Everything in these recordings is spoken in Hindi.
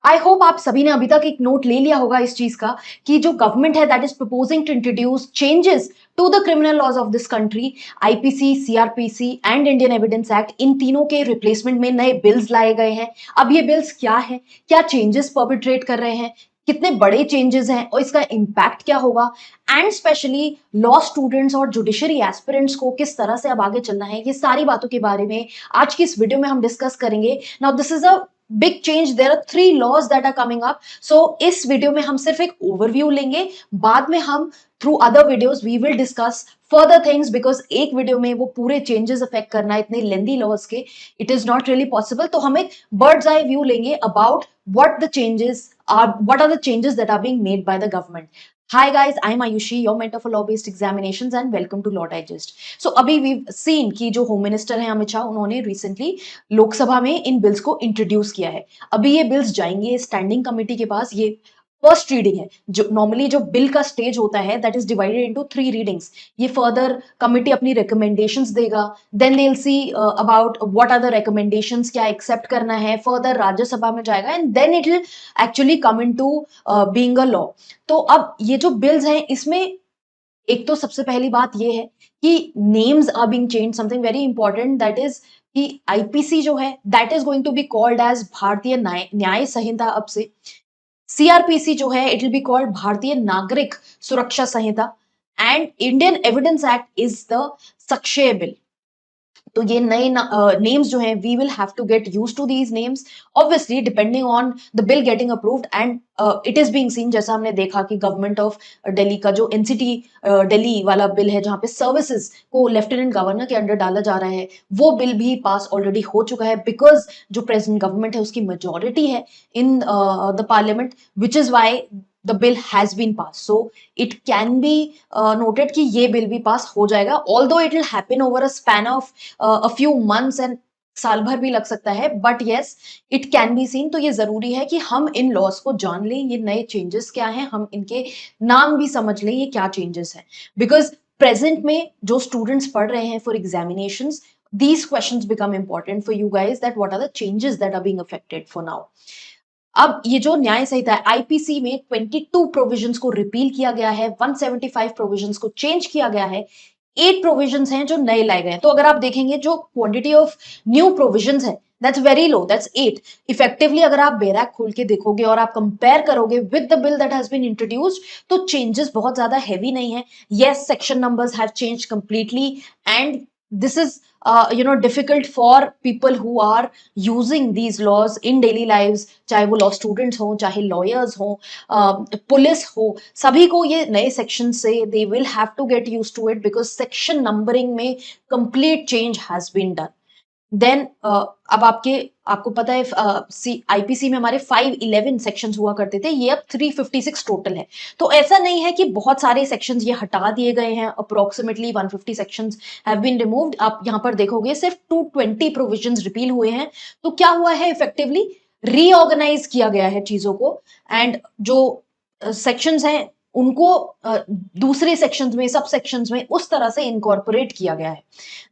आई होप आप सभी ने अभी तक एक नोट ले लिया होगा इस चीज का कि जो गवर्नमेंट है that is proposing to introduce changes to the criminal laws of this country. IPC, CrPC and Indian evidence Act, इन तीनों के रिप्लेसमेंट में नए बिल्स लाए गए हैं। अब ये बिल्स क्या है, क्या चेंजेस परपिट्रेट कर रहे हैं, कितने बड़े चेंजेस हैं और इसका इम्पैक्ट क्या होगा, एंड स्पेशली लॉ स्टूडेंट्स और जुडिशरी एस्पिरेंट्स को किस तरह से अब आगे चलना है, ये सारी बातों के बारे में आज की इस वीडियो में हम डिस्कस करेंगे। Now this is a big change, there are 3 laws that are coming up. So इस वीडियो में हम सिर्फ एक ओवरव्यू लेंगे, बाद में हम through other videos we will discuss further things, because एक वीडियो में वो पूरे चेंजेस अफेक्ट करना इतने लेंदी लॉज के, it is not really possible. तो हम एक बर्ड्स आई व्यू लेंगे about what are the changes that are being made by the government. Hi guys, I'm Ayushi, your mentor for law-based examinations, and welcome to Law Digest. So अभी we've seen कि जो होम मिनिस्टर हैं अमित शाह, उन्होंने रिसेंटली लोकसभा में इन बिल्स को इंट्रोड्यूस किया है। अभी ये बिल्स जाएंगे स्टैंडिंग कमेटी के पास। ये फर्स्ट रीडिंग है। जो नॉर्मली जो बिल का स्टेज होता है that is divided into 3 readings. ये फर्दर कमिटी अपनी रिकमेंडेशंस देगा, then they will see about what are the recommendations, क्या एक्सेप्ट करना है, फर्दर राज्यसभा में जाएगा and then it will actually come into being a law. तो अब ये जो बिल्स हैं इसमें एक तो सबसे पहली बात ये है कि names are being change, something very important, that is कि आईपीसी जो है that is going to be called as Bharatiya Nyaya संहिता। अब से सीआरपीसी जो है it will be called Bharatiya Nagarik Suraksha Sanhita, and Indian evidence Act is the Sakshya bill. तो ये नए नेम्स जो हैं we will have to get use to these names, obviously depending on the bill getting approved. And it is being seen, जैसा हमने देखा कि गवर्नमेंट ऑफ दिल्ली का जो एनसीटी दिल्ली वाला बिल है जहां पे सर्विसेज को लेफ्टिनेंट गवर्नर के अंडर डाला जा रहा है, वो बिल भी पास ऑलरेडी हो चुका है, बिकॉज जो प्रेजेंट गवर्नमेंट है उसकी मेजोरिटी है in the parliament, which is why the bill has been pass. So it can be noted कि ये बिल भी पास हो जाएगा, although it will happen over a span of a few months and साल भर भी लग सकता है, but yes it can be seen. तो ये जरूरी है कि हम इन लॉस को जान लें, ये नए चेंजेस क्या हैं, हम इनके नाम भी समझ लें ये क्या चेंजेस हैं, बिकॉज प्रेजेंट में जो स्टूडेंट्स पढ़ रहे हैं for examinations, these questions become important for you guys, that what are the changes that are being affected for now. अब ये जो न्याय संहिता है आईपीसी में 22 प्रोविजंस को रिपील किया गया है, 175 प्रोविजंस को चेंज किया गया है, 8 प्रोविजंस हैं जो नए लाए गए हैं। तो अगर आप देखेंगे जो क्वांटिटी ऑफ न्यू प्रोविजंस है that's very low, that's 8। Effectively अगर आप बैरक खोल के देखोगे और आप कंपेयर करोगे with the bill that has been introduced, तो चेंजेस बहुत ज्यादा हैवी नहीं है। Yes, section numbers have change completely, and this is difficult for people who are using these laws in daily lives, चाहे वो लॉ स्टूडेंट्स हो, चाहे लॉयर्स हो, पुलिस हो, सभी को ये नए सेक्शन से they will have to get used to it, because section numbering में complete change has been done. Then अब आपको पता है आईपीसी में हमारे 511 सेक्शंस हुआ करते थे, ये अब 356 टोटल है। तो ऐसा नहीं है कि बहुत सारे सेक्शंस ये हटा दिए गए हैं, approximately 150 sections have been removed. आप यहाँ पर देखोगे सिर्फ 220 प्रोविजंस रिपील हुए हैं। तो क्या हुआ है, इफेक्टिवली रीऑर्गेनाइज किया गया है चीजों को, एंड जो सेक्शंस हैं उनको दूसरे सेक्शंस में, सब सेक्शंस में उस तरह से इनकॉर्पोरेट किया गया है।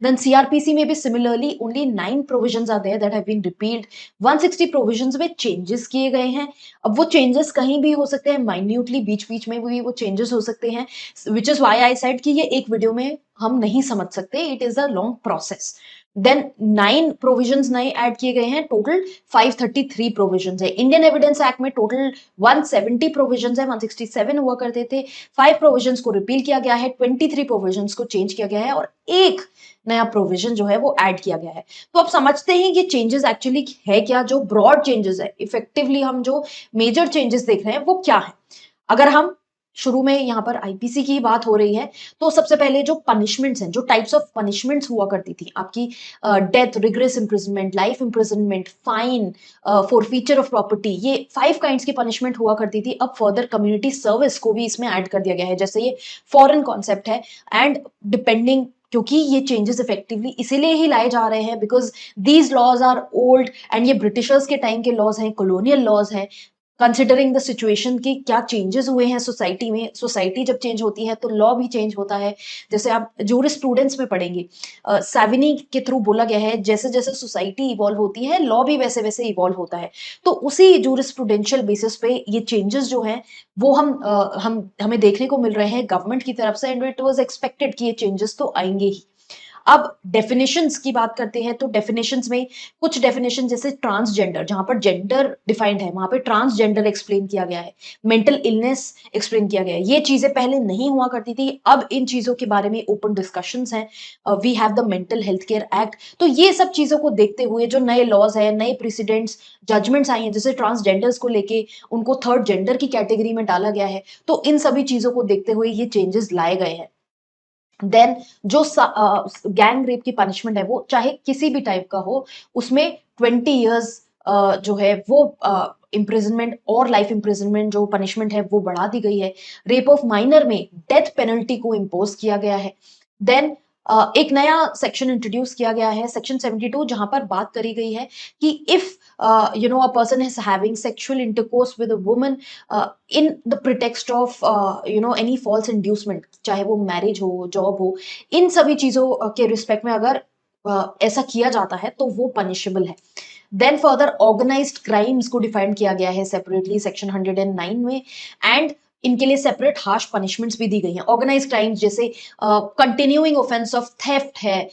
देन सीआरपीसी में भी similarly only 9 provisions are there that have been repealed, 160 provisions में चेंजेस किए गए हैं। अब वो चेंजेस कहीं भी हो सकते हैं, माइन्यूटली बीच बीच में भी वो चेंजेस हो सकते हैं, which is why I said कि ये एक वीडियो में हम नहीं समझ सकते, it is a long process. Then 9 provisions नए ऐड किए गए हैं, टोटल 533 प्रोविजंस है। इंडियन एविडेंस एक्ट में टोटल 170 प्रोविजंस है, 167 हुआ करते थे। 5 प्रोविजंस को रिपील किया गया है, 23 प्रोविजंस को चेंज किया गया है, और एक नया प्रोविजन जो है वो ऐड किया गया है। तो आप समझते हैं ये चेंजेस एक्चुअली है क्या, जो ब्रॉड चेंजेस है, इफेक्टिवली हम जो मेजर चेंजेस देख रहे हैं वो क्या है। अगर हम शुरू में यहाँ पर आईपीसी की बात हो रही है, तो सबसे पहले जो पनिशमेंट्स हैं, जो टाइप्स ऑफ पनिशमेंट्स हुआ करती थी आपकी, death, rigorous imprisonment, life imprisonment, fine, forfeiture of property, ये 5 काइंड्स की पनिशमेंट हुआ करती थी। अब फर्दर कम्युनिटी सर्विस को भी इसमें ऐड कर दिया गया है, जैसे ये फॉरेन कॉन्सेप्ट है, एंड डिपेंडिंग, क्योंकि ये चेंजेस इफेक्टिवली इसीलिए ही लाए जा रहे हैं because these laws are old, and ये ब्रिटिशर्स के टाइम के लॉज हैं, कॉलोनियल लॉज हैं। कंसिडरिंग द सिचुएशन कि क्या चेंजेस हुए हैं सोसाइटी में। सोसाइटी जब चेंज होती है तो लॉ भी चेंज होता है। जैसे आप जूरिस्प्रूडेंस में पढ़ेंगे, सैविनी के थ्रू बोला गया है जैसे जैसे सोसाइटी इवॉल्व होती है लॉ भी वैसे वैसे इवॉल्व होता है। तो उसी जूरिस्प्रूडेंशियल बेसिस पे ये चेंजेस जो हैं वो हम हमें देखने को मिल रहे हैं गवर्नमेंट की तरफ से, एंड इट वाज एक्सपेक्टेड कि ये चेंजेस तो आएंगे ही। अब डेफिनेशंस की बात करते हैं तो डेफिनेशंस में कुछ डेफिनेशन जैसे ट्रांसजेंडर, जहां पर जेंडर डिफाइंड है वहां पे ट्रांसजेंडर एक्सप्लेन किया गया है, मेंटल इलनेस एक्सप्लेन किया गया है। ये चीजें पहले नहीं हुआ करती थी, अब इन चीजों के बारे में ओपन डिस्कशंस हैं। We have the mental health care act. तो ये सब चीजों को देखते हुए जो नए लॉज है, नए प्रेसिडेंट्स, जजमेंट्स आई हैं, जैसे ट्रांसजेंडर्स को लेके उनको थर्ड जेंडर की कैटेगरी में डाला गया है, तो इन सभी चीजों को देखते हुए ये चेंजेस लाए गए हैं। देन जो गैंग रेप की पनिशमेंट है वो चाहे किसी भी टाइप का हो, उसमें 20 years जो है वो इम्प्रिजनमेंट और लाइफ इम्प्रिजनमेंट जो पनिशमेंट है वो बढ़ा दी गई है। रेप ऑफ माइनर में डेथ पेनल्टी को इम्पोज किया गया है। देन एक नया सेक्शन इंट्रोड्यूस किया गया है, सेक्शन 72, जहां पर बात करी गई है कि if a person is having sexual intercourse with a woman in the pretext of any false inducement, चाहे वो मैरिज हो, जॉब हो, इन सभी चीजों के रिस्पेक्ट में अगर ऐसा किया जाता है तो वो पनिशेबल है। देन फर्दर ऑर्गेनाइज्ड क्राइम्स को डिफाइन किया गया है सेपरेटली सेक्शन 109 में, एंड इनके लिए सेपरेट हार्श पनिशमेंट्स भी दी गई हैं। ऑर्गेनाइज्ड क्राइम्स जैसे कंटिन्यूइंग ऑफेंस ऑफ थेफ्ट है,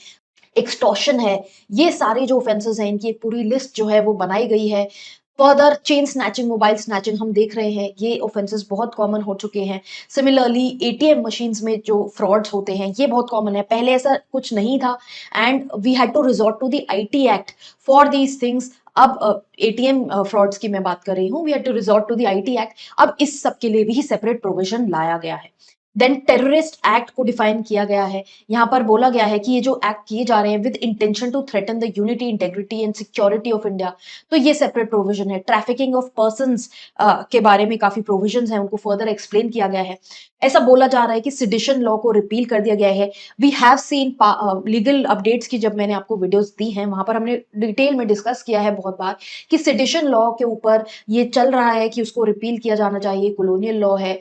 एक्सटॉर्शन है, ये सारे जो ऑफेंसेस हैं इनकी एक पूरी लिस्ट जो है वो बनाई गई है। Further chain snatching, mobile snatching हम देख रहे हैं, ये ऑफेंसेस बहुत कॉमन हो चुके हैं। सिमिलरली एटीएम मशीन्स में जो फ्रॉड्स होते हैं ये बहुत कॉमन है, पहले ऐसा कुछ नहीं था, and we had to resort to the IT act for these things. अब एटीएम फ्रॉड्स की मैं बात कर रही हूँ, we had to resort to the IT act. अब इस सब के लिए भी सेपरेट प्रोविजन लाया गया है। देन टेररिस्ट एक्ट को डिफाइन किया गया है। यहाँ पर बोला गया है कि ये जो एक्ट किए जा रहे हैं with intention to threaten the unity, integrity and security of India, तो ये सेपरेट प्रोविजन है। ट्रैफिकिंग ऑफ पर्संस के बारे में काफी प्रोविजंस हैं, उनको फर्दर एक्सप्लेन किया गया है। ऐसा बोला जा रहा है कि सिडिशन लॉ को रिपील कर दिया गया है। We have seen legal updates की, जब मैंने आपको वीडियोस दी हैं वहां पर हमने डिटेल में डिस्कस किया है बहुत बार कि सिडिशन लॉ के ऊपर ये चल रहा है कि उसको रिपील किया जाना चाहिए, कॉलोनियल लॉ है।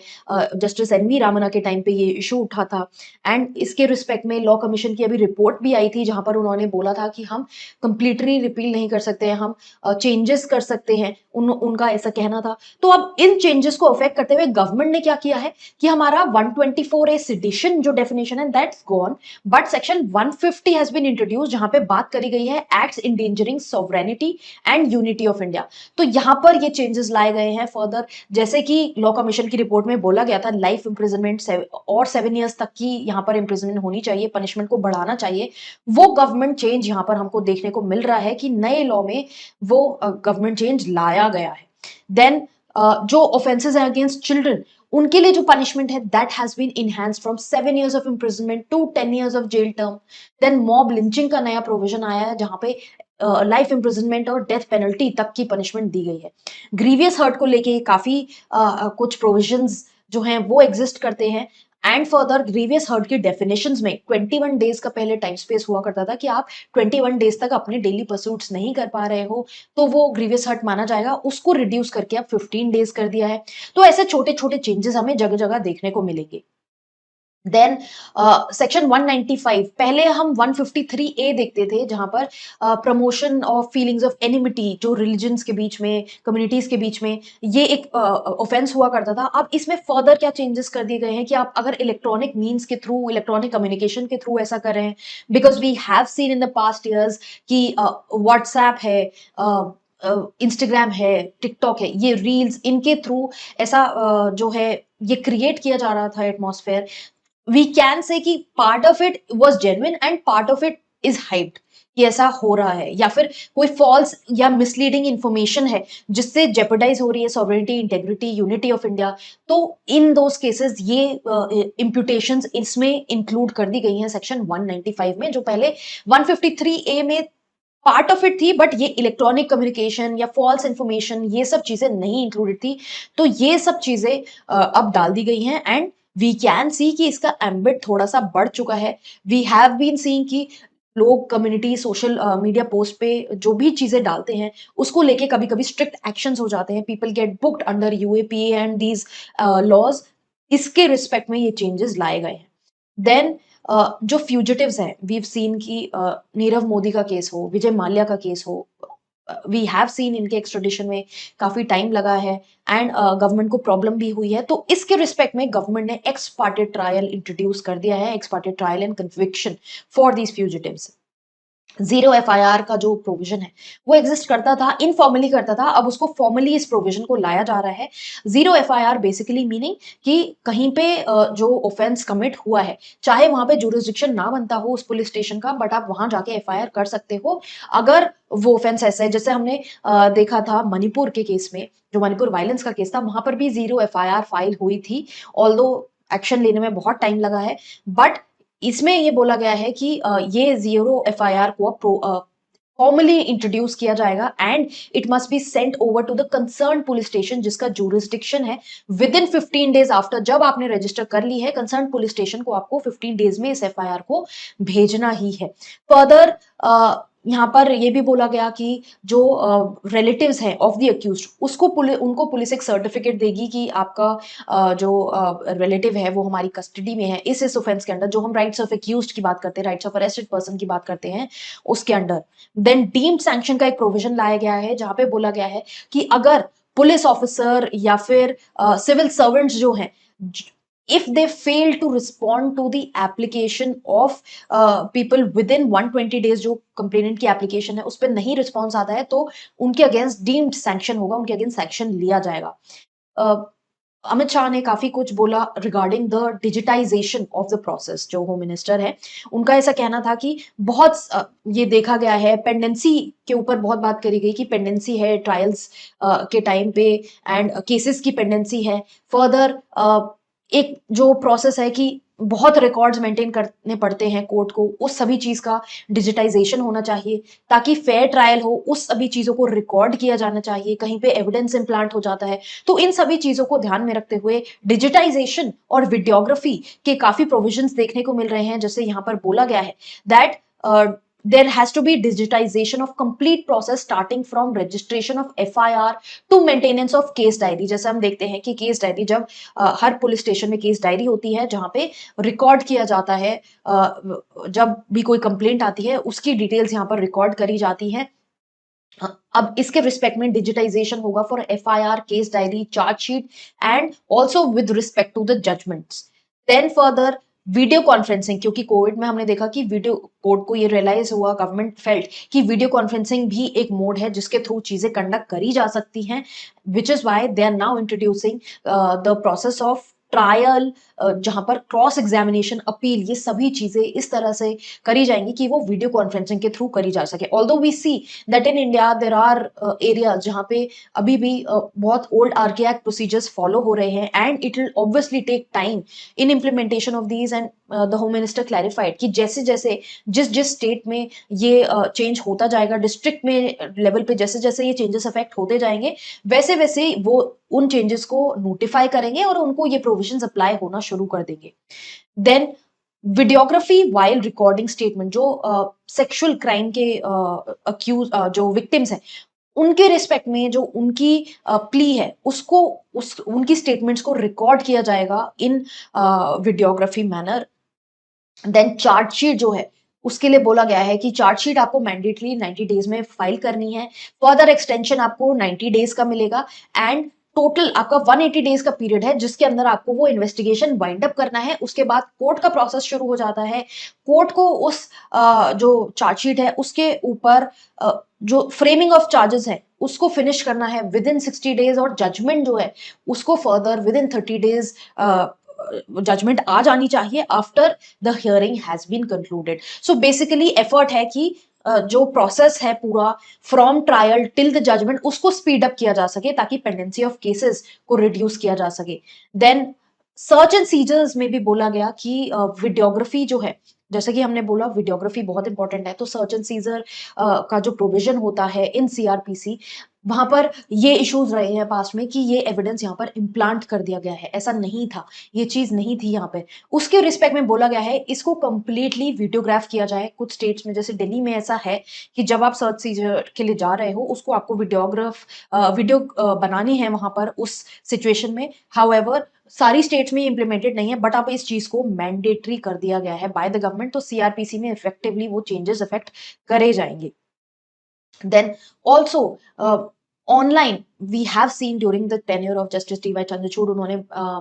जस्टिस एन वी रामना के टाइम पे ये इशू उठा था, एंड इसके रिस्पेक्ट में लॉ कमीशन की अभी रिपोर्ट भी आई थी जहां पर उन्होंने बोला था कि हम कंप्लीटली रिपील नहीं कर सकते हैं, हम चेंजेस कर सकते हैं, उनका ऐसा कहना था। तो अब इन चेंजेस को अफेक्ट करते हुए गवर्नमेंट ने क्या किया है कि हमारा 124A सेडिशन जो डेफिनेशन है that's gone, but section 150 has been introduce, जहां पे बात करी गई है acts endangering sovereignty and unity of India. तो यहां पर ये चेंजेस लाए गए हैं फर्दर, जैसे कि लॉ कमीशन की रिपोर्ट में बोला गया था लाइफ इंप्रिजनमेंट और 7 years तक की यहाँ पर इंप्रिजनमेंट होनी चाहिए, पनिशमेंट को बढ़ाना चाहिए। वो गवर्नमेंट चेंज यहाँ पर हमको देखने को मिल रहा है कि नए लॉ में वो गवर्नमेंट चेंज लाया गया है। देन जो ऑफेंसेस हैं अगेंस्ट चिल्ड्रन, उनके लिए जो पनिशमेंट है that has been enhanced from 7 years of imprisonment to 10 years of jail term. Then mob lynching का नया प्रोविजन आया है जहां पे लाइफ इंप्रिजनमेंट और डेथ पेनल्टी तक की पनिशमेंट दी गई है। ग्रीवियस हर्ट को लेके काफी कुछ प्रोविजंस जो हैं वो एग्जिस्ट करते हैं, एंड फर्दर ग्रीवियस हर्ट की डेफिनेशंस में 21 डेज का पहले टाइम स्पेस हुआ करता था कि आप 21 डेज तक अपने डेली परसूट्स नहीं कर पा रहे हो तो वो ग्रीवियस हर्ट माना जाएगा, उसको रिड्यूस करके अब 15 डेज कर दिया है। तो ऐसे छोटे छोटे चेंजेस हमें जगह जगह देखने को मिलेंगे। देन सेक्शन 195, पहले हम 153A देखते थे जहां पर promotion of feelings of enmity जो रिलीजन्स के बीच में, कम्युनिटीज के बीच में, ये एक ऑफेंस हुआ करता था। अब इसमें फर्दर क्या चेंजेस कर दिए गए हैं कि आप अगर इलेक्ट्रॉनिक मीन्स के थ्रू, इलेक्ट्रॉनिक कम्युनिकेशन के थ्रू ऐसा कर रहे हैं, because we have seen in the past years कि व्हाट्सएप है, इंस्टाग्राम है, टिकटॉक है, ये रील्स, इनके थ्रू ऐसा जो है ये क्रिएट किया जा रहा था एटमॉस्फेयर। वी कैन से कि part of it was genuine and part of it is hyped, कि ऐसा हो रहा है, या फिर कोई फॉल्स या मिसलीडिंग इंफॉर्मेशन है जिससे जेपरडाइज हो रही है sovereignty, integrity, unity of India. तो इन दोस केसेस ये इम्प्यूटेशंस इसमें इंक्लूड कर दी गई हैं सेक्शन 195 में, जो पहले 153A में पार्ट ऑफ इट थी, बट ये इलेक्ट्रॉनिक कम्युनिकेशन या फॉल्स इंफॉर्मेशन ये सब चीजें नहीं इंक्लूडेड थी। तो ये सब चीजें अब डाल दी गई हैं, एंड वी कैन सी कि इसका एम्बिट थोड़ा सा बढ़ चुका है। वी हैव बीन सीइंग कि लोग कम्युनिटी सोशल मीडिया पोस्ट पे जो भी चीजें डालते हैं उसको लेके कभी कभी स्ट्रिक्ट एक्शंस हो जाते हैं, people get booked under UAPA and these laws. इसके रिस्पेक्ट में ये चेंजेस लाए गए हैं। देन जो फ्यूजिटिव्स हैं, वी हैव सीन कि नीरव मोदी का केस हो, विजय माल्या का केस हो, वी हैव सीन इनके एक्स्ट्रेडिशन में काफी टाइम लगा है एंड गवर्नमेंट को प्रॉब्लम भी हुई है। तो इसके रिस्पेक्ट में गवर्नमेंट ने एक्स पार्टी ट्रायल इंट्रोड्यूस कर दिया है, x party trial and conviction for these fugitives. Zero FIR का जो प्रोविजन है वो एग्जिस्ट करता था, इनफॉर्मली करता था, अब उसको फॉर्मली इस प्रोविजन को लाया जा रहा है। जीरो एफआईआर बेसिकली मीनिंग कि कहीं पे जो ऑफेंस कमिट हुआ है, चाहे वहां पे जुरिस्डिक्शन ना बनता हो उस पुलिस स्टेशन का, बट आप वहां जाके एफआईआर कर सकते हो अगर वो ऑफेंस ऐसा है। जैसे हमने देखा था मणिपुर के केस में, जो मणिपुर वायलेंस का केस था, वहां पर भी जीरो एफआईआर फाइल हुई थी, ऑल्दो एक्शन लेने में बहुत टाइम लगा है। बट इसमें ये बोला गया है कि ये जीरो एफआईआर को फॉर्मली इंट्रोड्यूस किया जाएगा and it must be sent over to the concern police station जिसका जुरिस्डिक्शन है विद इन 15 डेज आफ्टर। जब आपने रजिस्टर कर ली है कंसर्न पुलिस स्टेशन को आपको 15 डेज में इस एफआईआर को भेजना ही है। फर्दर यहाँ पर ये भी बोला गया कि जो रिलेटिव्स हैं ऑफ द अक्यूज्ड, उनको पुलिस एक सर्टिफिकेट देगी कि आपका जो रिलेटिव है वो हमारी कस्टडी में है इस ऑफेंस के अंडर, जो हम राइट्स ऑफ एक्यूज्ड की बात करते हैं, राइट्स ऑफ अरेस्टेड पर्सन की बात करते हैं उसके अंडर। देन डीम्ड सैंक्शन का एक प्रोविजन लाया गया है जहां पे बोला गया है कि अगर पुलिस ऑफिसर या फिर सिविल सर्वेंट्स जो हैं, if they fail to respond to the application of people within 120 days, जो कंप्लेनेंट की एप्लीकेशन है उस पर नहीं रिस्पॉन्स आता है तो उनके अगेंस्ट डीम्ड सैंक्शन होगा, उनके अगेंस्ट सैंक्शन लिया जाएगा। अमित शाह ने काफी कुछ बोला regarding the digitisation of the process. जो होम मिनिस्टर है उनका ऐसा कहना था कि बहुत ये देखा गया है, पेंडेंसी के ऊपर बहुत बात करी गई कि पेंडेंसी है ट्रायल्स के टाइम पे एंड केसेस की पेंडेंसी है। फर्दर एक जो प्रोसेस है कि बहुत रिकॉर्ड्स मेंटेन करने पड़ते हैं कोर्ट को, उस सभी चीज का डिजिटाइजेशन होना चाहिए ताकि फेयर ट्रायल हो, उस सभी चीजों को रिकॉर्ड किया जाना चाहिए, कहीं पे एविडेंस इम्प्लांट हो जाता है। तो इन सभी चीजों को ध्यान में रखते हुए डिजिटाइजेशन और वीडियोग्राफी के काफी प्रोविजंस देखने को मिल रहे हैं। जैसे यहाँ पर बोला गया है that there has to be digitization of complete process starting from registration of FIR to maintenance of case diary। जैसे हम देखते हैं कि केस डायरी जब हर पुलिस स्टेशन में केस डायरी होती है जहां पे रिकॉर्ड किया जाता है, जब भी कोई कंप्लेंट आती है उसकी डिटेल्स यहाँ पर रिकॉर्ड करी जाती है। अब इसके रिस्पेक्ट में डिजिटाइजेशन होगा for FIR, case diary, chargesheet and also with respect to the judgements. Then further video conferencing, क्योंकि कोविड में हमने देखा कि वीडियो कोर्ट को ये रियलाइज हुआ, गवर्नमेंट फेल्ट कि वीडियो कॉन्फ्रेंसिंग भी एक मोड है जिसके थ्रू चीजें कंडक्ट करी जा सकती हैं, which is why they are now introducing the process of trial, जहां पर क्रॉस एग्जामिनेशन, अपील, ये सभी चीजें इस तरह से करी जाएंगी कि वो वीडियो कॉन्फ्रेंसिंग के थ्रू करी जा सके। Although we see that in India there are areas जहां पे अभी भी बहुत ओल्ड आर्कियाक प्रोसीजर्स फॉलो हो रहे हैं and it will obviously take time in implementation of these. And the home minister clarified कि जैसे जैसे जिस जिस स्टेट में ये चेंज होता जाएगा, डिस्ट्रिक्ट में लेवल पे जैसे जैसे ये चेंजेस अफेक्ट होते जाएंगे, वैसे वैसे वो उन चेंजेस को नोटिफाई करेंगे और उनको ये प्रोविजंस अप्लाई होना शुरू कर देंगे। Then videography while recording statement, जो सेक्सुअल क्राइम के अक्यूज जो विक्टिम्स हैं उनके रिस्पेक्ट में जो उनकी प्ली है उसको उनकी स्टेटमेंट्स को रिकॉर्ड किया जाएगा इन वीडियोग्राफी मैनर। देन चार्जशीट जो है उसके लिए बोला गया है कि चार्जशीट आपको मैंडेटली 90 डेज में फाइल करनी है। फर्दर एक्सटेंशन आपको 90 डेज का मिलेगा एंड टोटल आपका 180 डेज का पीरियड है जिसके अंदर आपको वो इन्वेस्टिगेशन वाइंड अप करना है। उसके बाद कोर्ट का प्रोसेस शुरू हो जाता है। कोर्ट को उस जो चार्जशीट है उसके ऊपर जो फ्रेमिंग ऑफ चार्जेस है उसको फिनिश करना है विद इन 60 डेज और जजमेंट जो है उसको further within 30 days judgment आ जानी चाहिए after the hearing has been concluded. So basically effort है कि जो प्रोसेस है पूरा from trial till the judgment उसको स्पीड अप किया जा सके ताकि पेंडेंसी ऑफ केसेस को रिड्यूस किया जा सके। देन सर्च एंड सीजर्स में भी बोला गया कि वीडियोग्राफी जो है, जैसे कि हमने बोला वीडियोग्राफी बहुत इंपॉर्टेंट है, तो सर्च एंड सीजर का जो प्रोविजन होता है इन सीआरपीसी वहां पर ये इश्यूज रहे हैं पास्ट में कि ये एविडेंस यहाँ पर इम्प्लांट कर दिया गया है, ऐसा नहीं था, ये चीज नहीं थी यहाँ पे। उसके रिस्पेक्ट में बोला गया है इसको कंप्लीटली वीडियोग्राफ किया जाए। कुछ स्टेट्स में जैसे दिल्ली में ऐसा है कि जब आप सर्च सीजर के लिए जा रहे हो उसको आपको वीडियो बनानी है वहां पर उस सिचुएशन में। हाउएवर सारी स्टेट्स में इम्प्लीमेंटेड नहीं है, बट अब इस चीज को मैंडेटरी कर दिया गया है बाय द गवर्नमेंट, तो सीआरपीसी में इफेक्टिवली वो चेंजेस इफेक्ट करे जाएंगे। Then also online we have seen during the tenure of Justice T Y Chandrachud, उन्होंने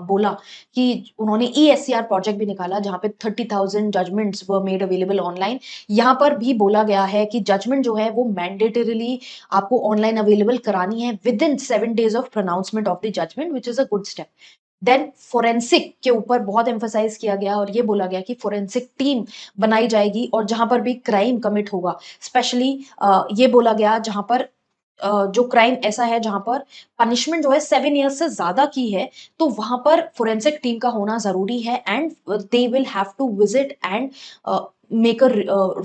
बोला कि उन्होंने ESCR प्रोजेक्ट भी निकाला जहां पे 30,000 judgements were made available online. यहाँ पर भी बोला गया है कि जजमेंट जो है वो मैंडेटरीली आपको ऑनलाइन अवेलेबल करानी है within 7 days of pronouncement of the judgement, which is a good step. Then forensic के ऊपर बहुत एम्फोसाइज किया गया और ये बोला गया कि फोरेंसिक टीम बनाई जाएगी और जहां पर भी क्राइम कमिट होगा, स्पेशली ये बोला गया जहां पर जो क्राइम ऐसा है जहां पर पनिशमेंट जो है 7 years से ज्यादा की है, तो वहां पर फोरेंसिक टीम का होना जरूरी है and they will have to visit and make a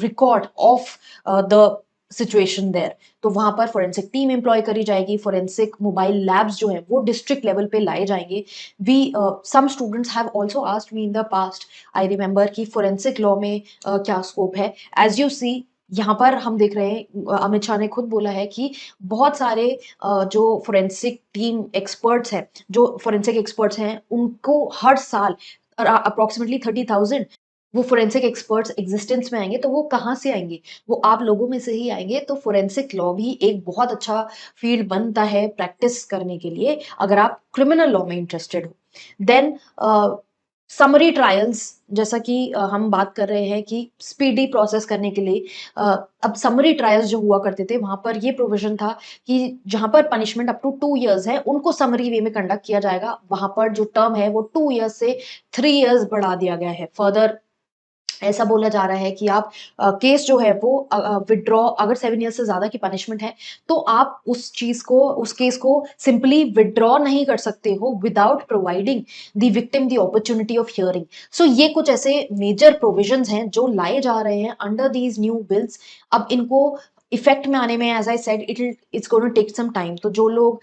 record of the situation there. तो वहां पर फोरेंसिक टीम एम्प्लॉय करी जाएगी, फोरेंसिक मोबाइल लैब्स जो है वो डिस्ट्रिक्ट लेवल पे लाए जाएंगे। We some students have also asked me in the past, I remember कि फोरेंसिक लॉ में क्या स्कोप है। एज यू सी यहाँ पर हम देख रहे हैं अमित शाह ने खुद बोला है कि बहुत सारे जो फोरेंसिक टीम एक्सपर्ट्स हैं, जो फोरेंसिक एक्सपर्ट्स हैं, उनको हर साल अप्रोक्सीमेटली 30,000 वो फोरेंसिक एक्सपर्ट्स एग्जिस्टेंस में आएंगे। तो वो कहाँ से आएंगे? वो आप लोगों में से ही आएंगे। तो फोरेंसिक लॉ भी एक बहुत अच्छा फील्ड बनता है प्रैक्टिस करने के लिए अगर आप क्रिमिनल लॉ में इंटरेस्टेड हो। देन समरी ट्रायल्स, जैसा कि हम बात कर रहे हैं कि स्पीडी प्रोसेस करने के लिए अब समरी ट्रायल्स जो हुआ करते थे वहां पर ये प्रोविजन था कि जहां पर पनिशमेंट अप टू 2 years है उनको समरी वे में कंडक्ट किया जाएगा। वहां पर जो टर्म है वो 2 years से 3 years बढ़ा दिया गया है। फर्दर ऐसा बोला जा रहा है कि आप केस जो है वो विड्रॉ, अगर 7 years से ज्यादा की पनिशमेंट है तो आप उस केस को सिंपली विड्रॉ नहीं कर सकते हो without providing the victim the opportunity of hearing. So ये कुछ ऐसे मेजर प्रोविजंस हैं जो लाए जा रहे हैं अंडर दीज न्यू बिल्स। अब इनको इफेक्ट में आने में as I said it's going to take some time. तो जो लोग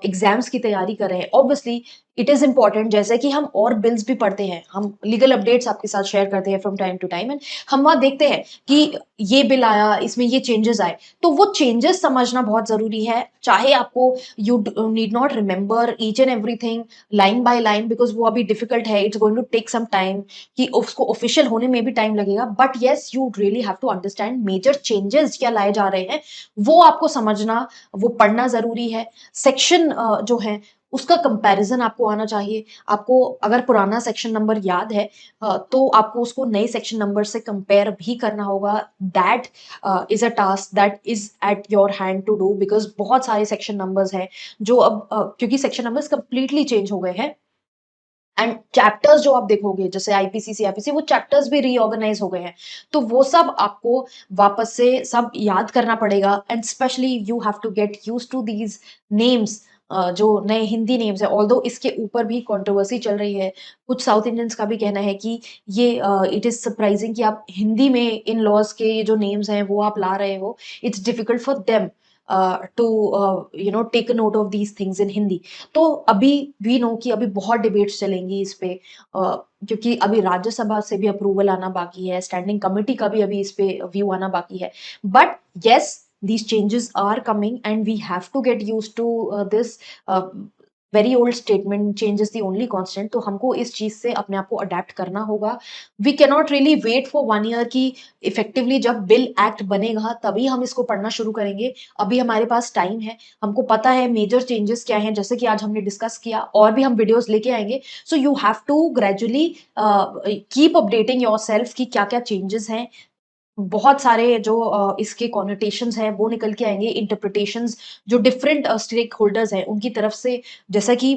एग्जाम्स की तैयारी कर रहे हैं, ऑब्वियसली इट इज इंपॉर्टेंट, जैसे कि हम और बिल्स भी पढ़ते हैं, हम लीगल अपडेट्स आपके साथ शेयर करते हैं from time to time, and हम वहां देखते हैं कि ये बिल आया, इसमें ये चेंजेस आए, तो वो चेंजेस समझना बहुत जरूरी है। चाहे आपको you need not remember each and everything line by line because वो अभी डिफिकल्ट है, it's going to take some time, कि उसको ऑफिशियल होने में भी टाइम लगेगा। But yes, you really have to understand major changes क्या लाए जा रहे हैं, वो आपको समझना, वो पढ़ना जरूरी है। सेक्शन जो है उसका कंपैरिजन आपको आना चाहिए। आपको अगर पुराना सेक्शन नंबर याद है तो आपको उसको नए सेक्शन नंबर से कंपेयर भी करना होगा। That is a task that is at your hand to do, because बहुत सारे सेक्शन नंबर्स हैं जो अब क्योंकि सेक्शन नंबर्स कंप्लीटली चेंज हो गए हैं एंड चैप्टर्स जो आप देखोगे जैसे आईपीसी सीआरपीसी, वो चैप्टर्स भी रीऑर्गेनाइज हो गए हैं। तो वो सब आपको वापस से सब याद करना पड़ेगा and specially you have to get use to these names, जो नए हिंदी नेम्स है। ऑल्दो इसके ऊपर भी कंट्रोवर्सी चल रही है, कुछ साउथ इंडियंस का भी कहना है कि ये इट इज सरप्राइजिंग कि आप हिंदी में इन लॉज के ये जो नेम्स हैं वो आप ला रहे हो। It's difficult for them to take note of these things in Hindi. तो अभी भी नो कि अभी बहुत डिबेट्स चलेंगी इस पे, क्योंकि अभी राज्यसभा से भी अप्रूवल आना बाकी है, स्टैंडिंग कमेटी का भी अभी इस पे व्यू आना बाकी है। But yes, these changes are coming and we have to get used to this very old statement, change is the only constant। तो हमको इस चीज से अपने आप को अडेप्ट करना होगा। We cannot really wait for 1 year की इफेक्टिवली जब बिल एक्ट बनेगा तभी हम इसको पढ़ना शुरू करेंगे। अभी हमारे पास टाइम है, हमको पता है मेजर चेंजेस क्या हैं, जैसे कि आज हमने डिस्कस किया, और भी हम वीडियोस लेके आएंगे। So you have to gradually keep updating yourself कि क्या क्या चेंजेस हैं। बहुत सारे जो इसके कॉनोटेशंस हैं वो निकल के आएंगे, इंटरप्रिटेशंस जो डिफरेंट स्टेक होल्डर्स हैं उनकी तरफ से, जैसा कि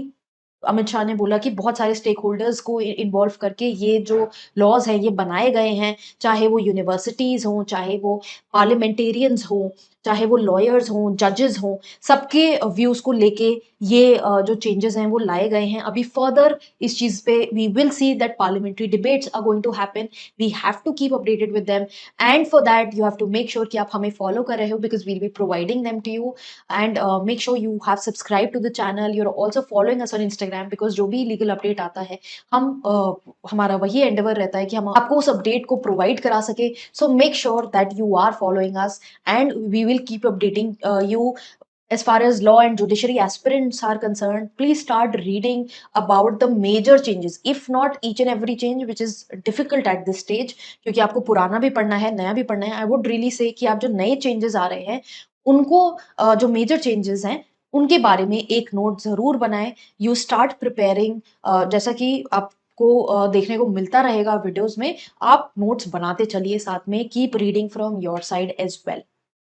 अमित शाह ने बोला कि बहुत सारे स्टेक होल्डर्स को इन्वॉल्व करके ये जो लॉज हैं ये बनाए गए हैं, चाहे वो यूनिवर्सिटीज हों, चाहे वो पार्लियामेंटेरियंस हों, चाहे वो लॉयर्स हों, जजेस हों, सबके व्यूज को लेके ये जो चेंजेस हैं वो लाए गए हैं। अभी फर्दर इस चीज पे we will see that parliamentary debates are going to happen, we have to keep updated with them, and for that you have to make sure कि आप हमें फॉलो कर रहे हो, because we'll be providing them to you, and make sure you have subscribe to the channel, you are also following us on Instagram, because जो भी लीगल अपडेट आता है हम हमारा वही एंडेवर रहता है कि हम आपको उस अपडेट को प्रोवाइड करा सके। So make sure that you are following us, and we will keep updating you. As far as law and judiciary aspirants are concerned, please start reading about the major changes, if not each and every change, which is difficult at this stage, क्योंकि आपको पुराना भी पढ़ना है, नया भी पढ़ना है। I would really say कि आप जो नए changes आ रहे हैं उनको जो major changes हैं उनके बारे में एक नोट जरूर बनाएं। यू स्टार्ट प्रिपेयरिंग, जैसा कि आपको देखने को मिलता रहेगा वीडियोस में, आप नोट्स बनाते चलिए साथ में, keep reading from your side as well.